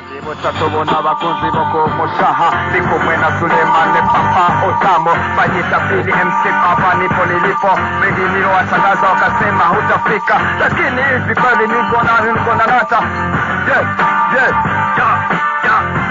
Nibutsa tubona abakunzi bo ku mushaha ndi kumwe na Sulemane Papa Otamo banyita Pili MC Papa nipo nilipo wengine watangaza wakasema hutafika lakini hivi kweli niko na nata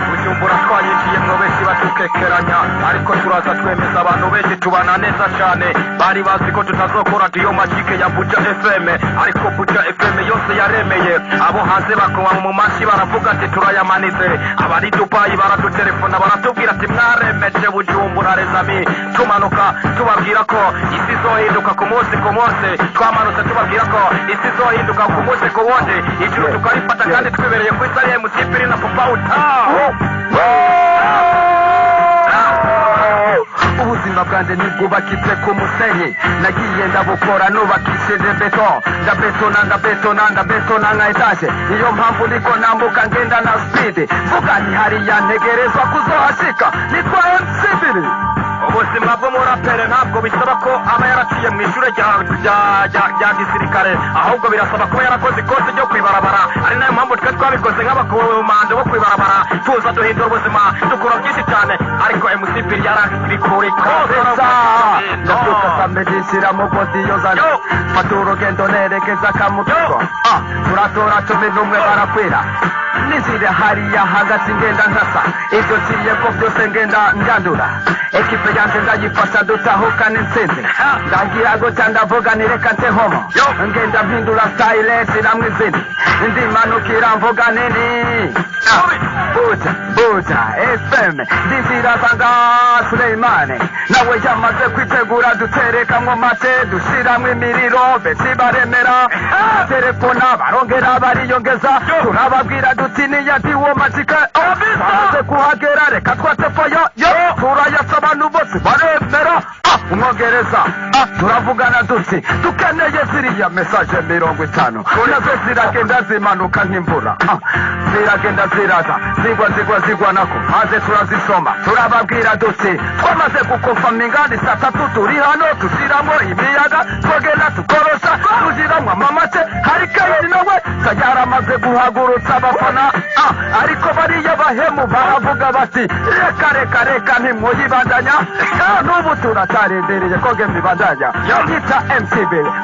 Bujumbura twayinjiye mwo bese batukekeranya ariko turaza twemeza abantu benshi tubana neza cyane bari bazi ko tutazokora diyo magike ya Buja FM ariko Buja FM yose yaremeye abo hanze bakoma mu mashi baravuga ati turayamanize abari Dubai baradutelefona baratubwira ati mwaremeje Bujumbura rezami tumanuka tubabwira ko isi zohinduka ku munsi twamanutse tubabwira ko isi zohinduka ku munsi ku wundi ijuru tukarifata kandi twibereye ku isari ya musipiri na Papa Utamo ubuzima bwanjye nibwubakitse ku musenyi nagiye ndabukora nubakishije ndabetona nka etaje niyo mpamvu niko nambuka ngenda na speed vuga ni hariya ntegerezwa kuzohashika nitwa MC2 ubuzima bw'umurapere ntabwo bisaba ko aba yaraciye mu ishure rya gisirikare ahubwo birasaba kuba yarakoze ikosi ryo kwibarabara ari nayo mpamvu twe twabikoze nk'abakomando bo kwibarabara tuza duhindura ubuzima dukora byinshi cyane ariko MC2 yarabikora ikosa ndabyuka samedisira mu godiyo zanjye fata urugendo nerekeza Kamutuzo turatora 11 barakwira nizire hariya hagati ngenda ntasa ibyo nsiye ko byose ngenda njandura ekipe yanjye ndayifasha dutahukana intsinzi ndagira ngo ndavuga nireka nte homo ngenda mpindura style namwe izindi ndimanukira mvuga nini Buja FM ndizira zanga Suleimane nawe yamaze kwitegura duterekamwo mate dushiramwe imiriro besi baremera telefona barongera bariyongeza turababwira duti niyadiwo magike amaze kuhagera reka twatefoyo turayasa abantu bose baremera umwongereza turavugana duti dukeneye ziriya message 50 nazo ziragenda zimanuka nk'imvura ziragenda ziraza zigwa nako maze turazisoma turababwira duti twamaze gukonfaminga ni saa 3 turi hano tushiramo imiyaga twogenda tukorosha tujiramwa mamate hari kayiri nawe sayaramaze guhagurutsa abafana ariko bariya bahemu baravuga bati reka ntimuyibandanya n'ubu turatarendereye ko game ibandanya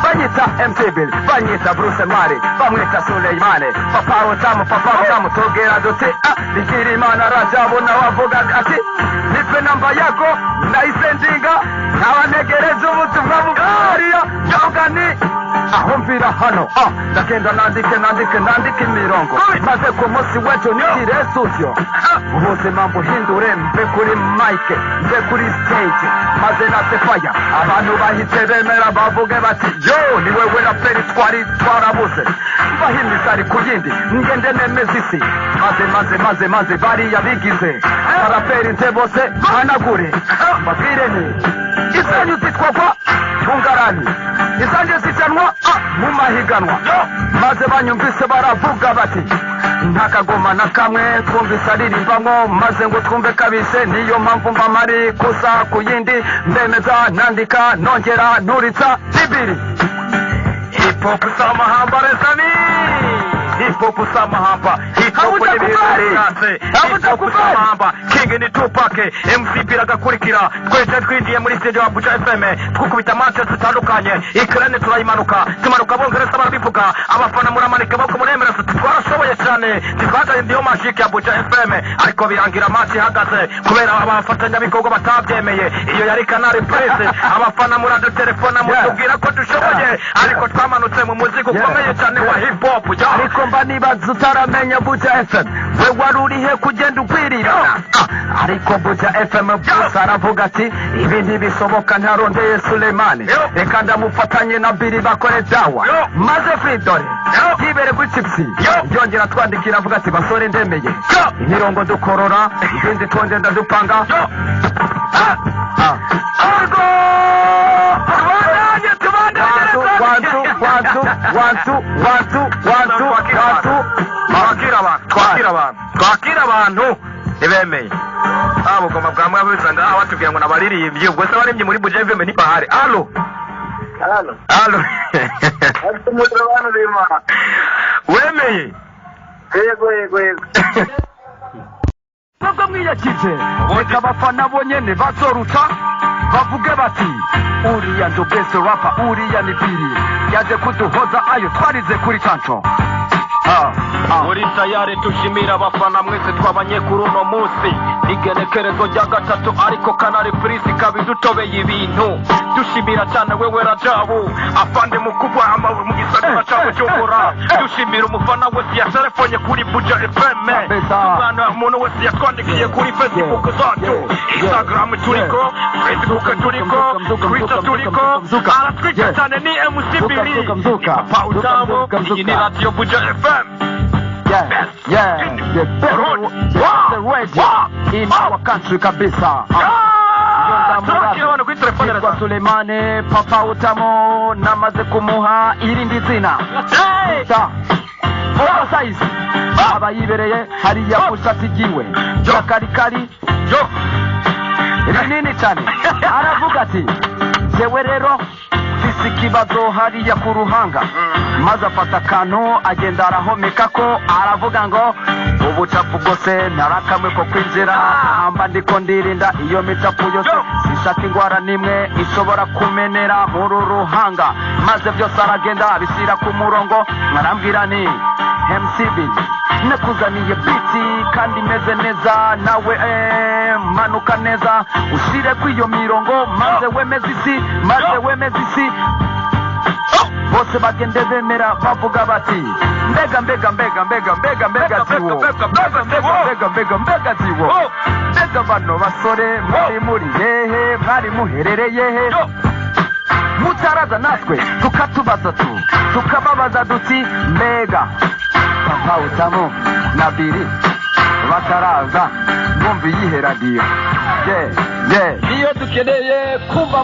banyita MC2 banyita Bruce Mari bamwita Suleimane Papa Utamo togera duti bikira Imana Rajabu nawe avuga ati nipe namba yako ndayisendinga nabanegereza ubutumwa bwariya ndavuga ni aho mvira hano ndagenda nandike imirongo maze ku munsi wejo nigire studio ubuzima mbuhindure mve kuri mike mve kuri stage maze natefaya abantu bahite bemera bavuge bati yo ni wewe raperi twarabuze bahimisari ku yindi ngende nemeza isi maze bariya bigize abaraperi nze bose banagure mbabwire ni isanyu zitwagwa tungarani isanyu zicanwa mu mahiganwa maze banyumvise baravuga bati ntakagoma na kamwe twumvise aririmbamo maze ngo twumve kabise niyo mpamvu mba mari kusa ku yindi ndemeza nandika nongera nuritsa bibiri hip hop samahamba rezami hip hop samahamba hip hop samahamba King ni Tupac MC biragakurikira twese twinjiye muri stage ya Buja FM twukubita matches zitandukanye ikrane turayimanuka tumanuka bongereza barabivuga abafana muramanika bako muremera twarashoboye cyane twaje ndiyo magic ya Buja FM ariko birangira match ihagaze kubera abafatanya bikorwa batabyemeye iyo yari Canal Press abafana murado telefona mutubwira ko dushoboye ariko twamanutse mu muziki ukomeye cyane wa hip hop ariko mba nibaza utaramenya Buja FM we warurihe kugenda ukwirirana ariko Buja FM byose aravuga ati ibindi bisoboka ntarondeye Suleimane reka ndamufatanye na Biri bakore dawa maze Freedore yibere ku chipsi yongera twandikira avuga ati basore ndemeye imirongo dukorora ibindi twonde ndadupanga argo twakira abantu ibemeye abugoma bwamwe abizanga abatubwiye ngo nabaririmbye ubwo se baririmbye muri Buja FM ni bahari allo Ati mutrabano bima wemeye yego mwebwe mwiyakije reka abafana bonyene bazoruta bavuge bati uriya ndo best rapper uriya ni Biri yaje kuduhoza ayo twarize kuri Canco. muri tayari tushimira abafana mwese twabanye kuri uno munsi igenekerezo rya gatatu ariko Kanari Prince kabidutobeye ibintu dushimira cyane wewe Rajabu afande mukubwa mu gisagara cyawe cyokora dushimira umufana wese ya telefone kuri Buja FM umwana umuntu wese yatwandikiye kuri Facebook zacu Instagram turiko Facebook turiko Twitter turiko aratwika cyane ni MC Biri Papa Utamo iyi ni Radio Buja FM. The radio in our country kabisa. Kwa Suleimane Papa Utamo namaze kumuha irindi zina oversize abayibereye hariya kushatigiwe karikari rinini cyane aravuga ati jewe rero mfise ikibazo hariya ku ruhanga maze afata akantu agenda arahomeka ko aravuga ngo ubucafu bwose narakamwe ko kwinjira hamba ndiko ndirinda iyo micafu yose sishaka ingwara nimwe ishobora kumenera muri ruhanga maze byose aragenda abishyira ku murongo nkarambwira ni MCB nakuzaniye biti kandi meze neza nawe manuka neza ushire kw'iyo mirongo maze wemeze isi bose bagende bemera bavuga bati mbega ziwo mbega bano basore muri hehe mwari muherereye he mutaraza natwe tukatubaza tukababaza duti mbega Papa Utamo na Biri bataraza bumva iyihe radiyo niyo dukeneye kumva